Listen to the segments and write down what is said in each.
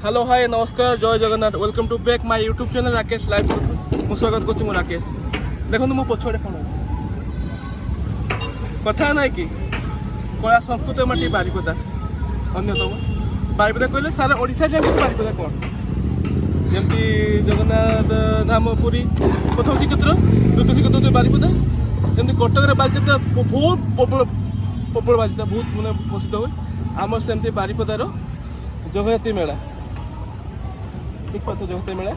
Hello hi नमस्कार जय Jagannath welcome to back my YouTube channel Rakesh live मु स्वागत करछि मु राकेश देखो मो पछड़े कोन कथा ना कि कला संस्कृति माटी बारिपदा अन्यतम बारिपदा कहले सारा ओडिसा जे बारिपदा कोन जेमती जगन्नाथ धाम पुरी प्रथम श्रीक्षेत्र द्वितीय श्रीक्षेत्र बारिपदा जेमती कटक रे बालिଯାତ୍ରା बहुत पॉपुलर बालिଯାତ୍ରା बहुत माने प्रसिद्ध हुए आम सेमती बारिपदार जगन्नाथ मेला ठीक बात जगती मेला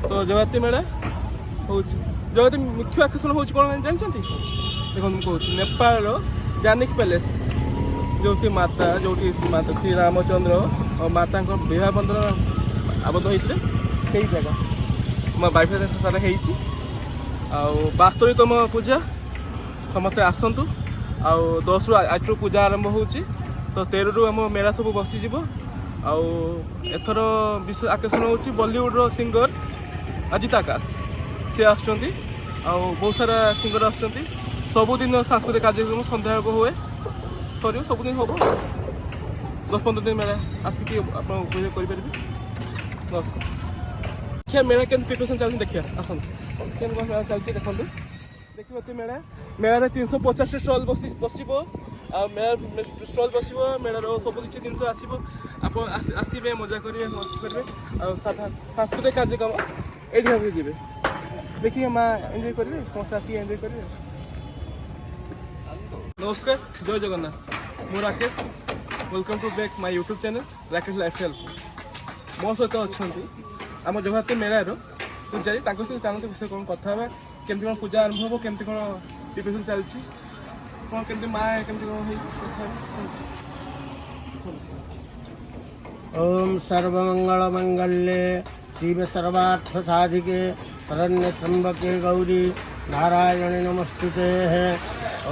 तो जगती मेला हूँ जगती मुख्य आकर्षण हूँ कौन जानते देखो मुझे कहूँ नेपाल जानिक पैलेस जो माता जो माता श्री रामचंद्र और माता विवाह बंधन आबद्ध होते से जगह मो वाइफ सारा आस्तरीतम पूजा समस्ते आसतु आ10 रु पूजा आरंभ हो तो 13 रु आम मेला सब बसीज आउ एथर विशेष आकर्षण होची बॉलीवुड सिंगर अजित आकाश सी आसुचंती बहुत सारा सिंगर आसुचंती सबुदिन सांस्कृतिक कार्यक्रम संध्या हुए सर सबुदिन हम 10-15 दिन मेला आसिक आप उपयोग करेंगे देखिए मेला के प्रिपरेशन चलती देखिए आसत मेला चलती देखो देखिए मेला मेला 350 स्टल बसो मेला स्टल बस मेलार सब किसी जिन आसो आप आसवे मजा करेंगे सांस्कृतिक कार्यक्रम ये जी देखिए माँ एंजॉय करेंगे समस्त आसिक एंजॉय करेंगे नमस्कार जय जगन्नाथ मु Rakesh welcome to back my YouTube channel Rakesh lifestyle मो सहित अच्छा आम जगह मेलार पूजारी सहित विषय कौन कथा केमती कौन पूजा आरंभ हम केमती कौन प्रिपरेशन चलती कौन केमती माँ केमती कौन ओम सर्वमंगल मंगल्ये शिव सर्वार्थ साधिके शरण्य त्र्यंबके गौरी नारायणी नमस्ते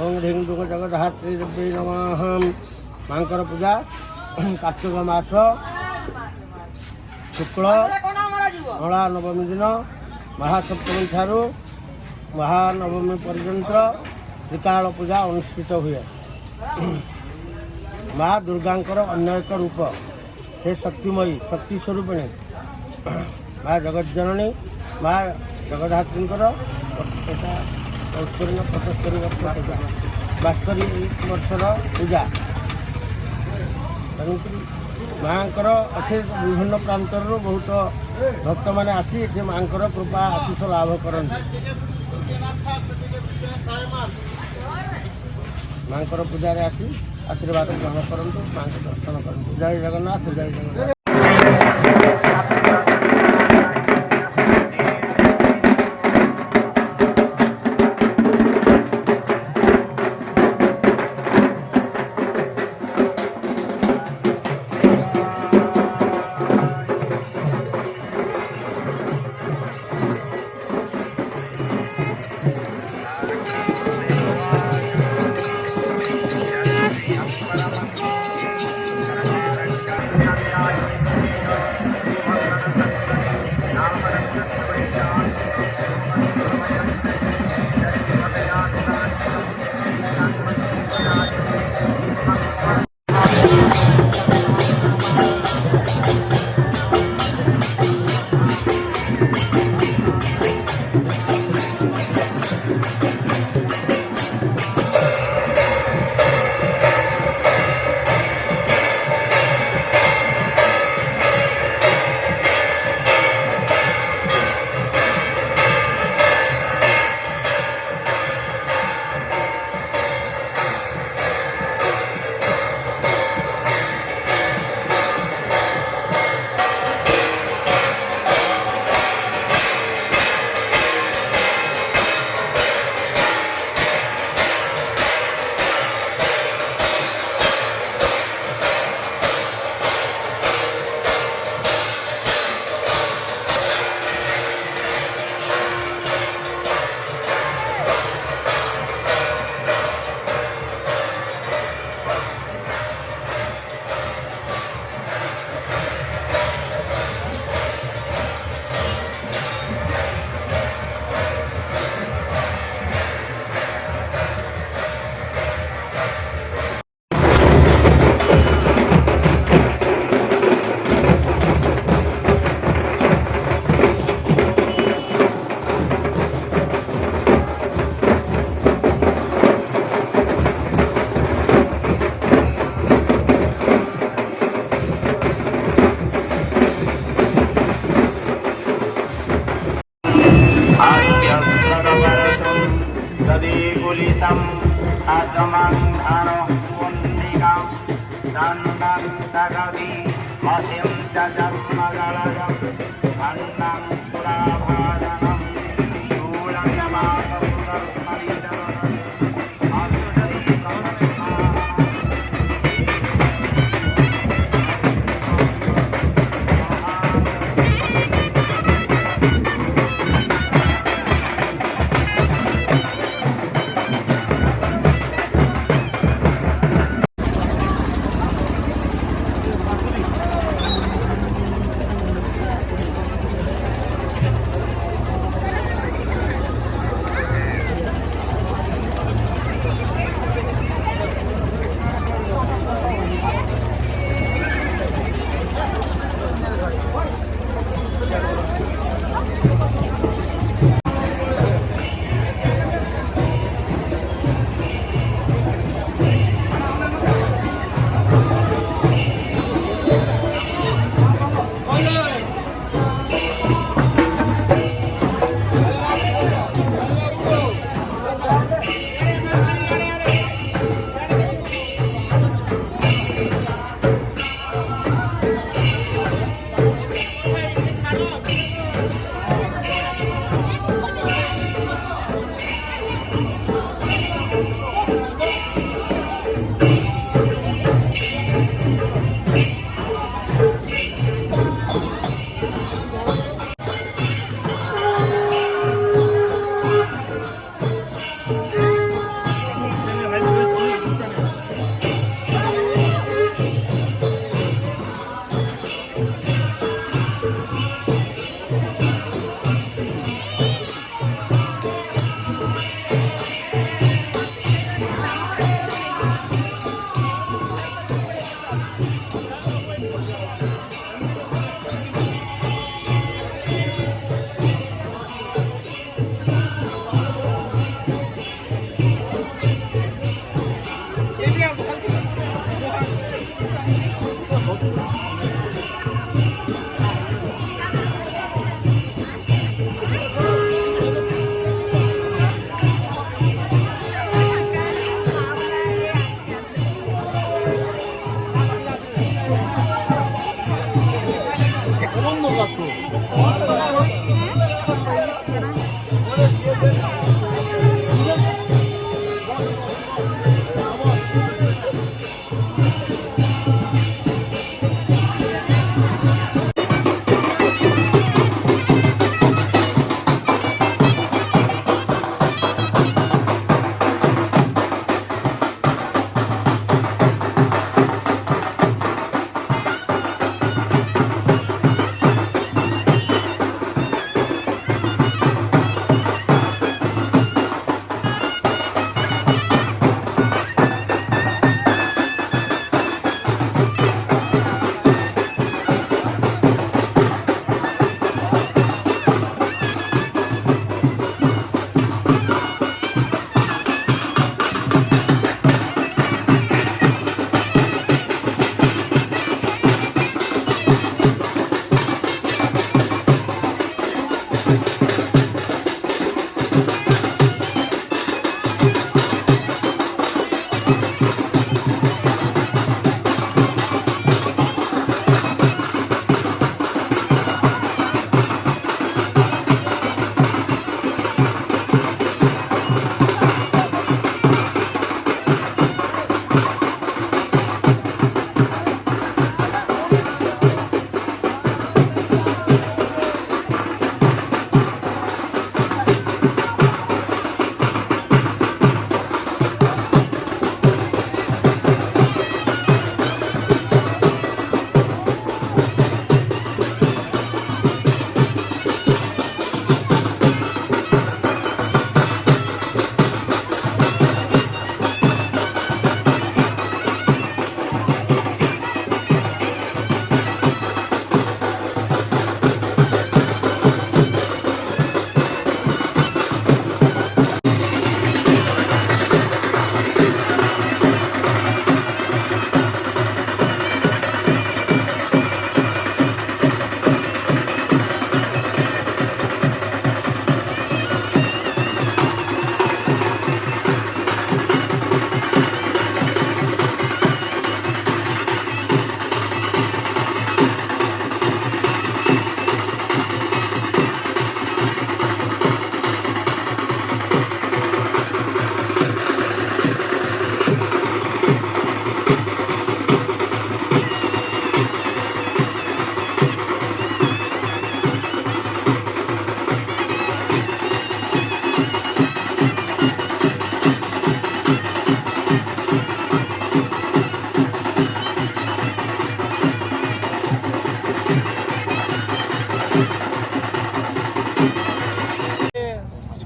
ओम ह्रीं दुख जगधात्री देवी नमः मांकर पूजा कार्तिक मास शुक्ल अला नवमी दिन महासप्तमी ठारू महानवमी पर्यंत त्रिकाल पूजा अनुष्ठित हुए माँ दुर्गांकर अन्य एक रूप हे शक्तिमयी शक्ति स्वरूपिणी माँ जगज्जननी माँ जगधात्री 75 वर्ष पूजा 72 वर्षर पूजा माँ अच्छे विभिन्न प्रांतर बहुत भक्त मैंने आसी माँ कृपा आशीष लाभ करती माँ पूजा आसी आशीर्वाद ग्रहण करूँ माँ दर्शन करूँ जय जगन्नाथ जय Jagannath. Adamandhano Pundikam Dandam Sagadi Masim Jajam Magalayam Annam Surabhajanam Shulam Yamasa Sudar Marijaram Asudari Brahma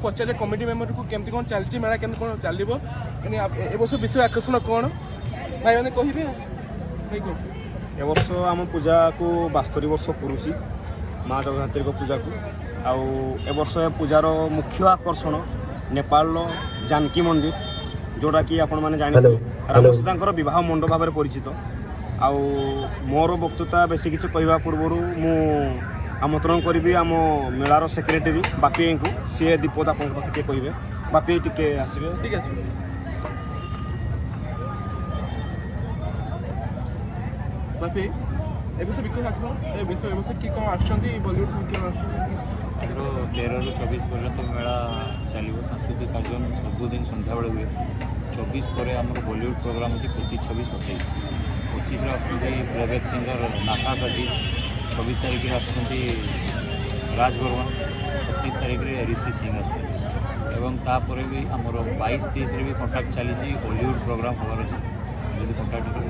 पचारे कमिटी मेम्बर को केमती कौन चलती मेला केमती कौन चलो ए वर्ष विषय आकर्षण कौन भाई मैंने कहे ए वर्ष आम पूजा को 72 वर्ष पुरुषी माँ जगन्नाथ पूजा को आउ ए वर्ष पूजार मुख्य आकर्षण नेपाल जानकी मंदिर जोटा कि आपण मैंने जानी राम सीता विवाह मंडप भाव में परिचित आउ मोर वक्तृता बेसी किसी कहवा पूर्व मु आमंत्रण करी आम मेलार सेक्रेटरी बापी को सी दीपद आप कहे बापी टे आसवे ठीक है बापी ए वर्ष विकास आकर्षण ए वर्ष किए कौन आसुँच बॉलीवुड किए आसुँच 13 ରୁ 24 पर्यंत मेला चलो सांस्कृतिक कार्यक्रम सबुदिन सन्ध्या बेले हुए 24 पर आम बॉलीवुड प्रोग्राम अच्छे 25, 26, 27 25 प्लेबैक सिंगर नाथा सती 26 तारीख में आसुँच राज बर्मन 27 तारीख में ऋषि सिंह आसपर भी आमर 22, 23 भी कंटाक्ट चली हॉलीवुड प्रोग्राम हमार अच्छे जो कंटाक्ट कर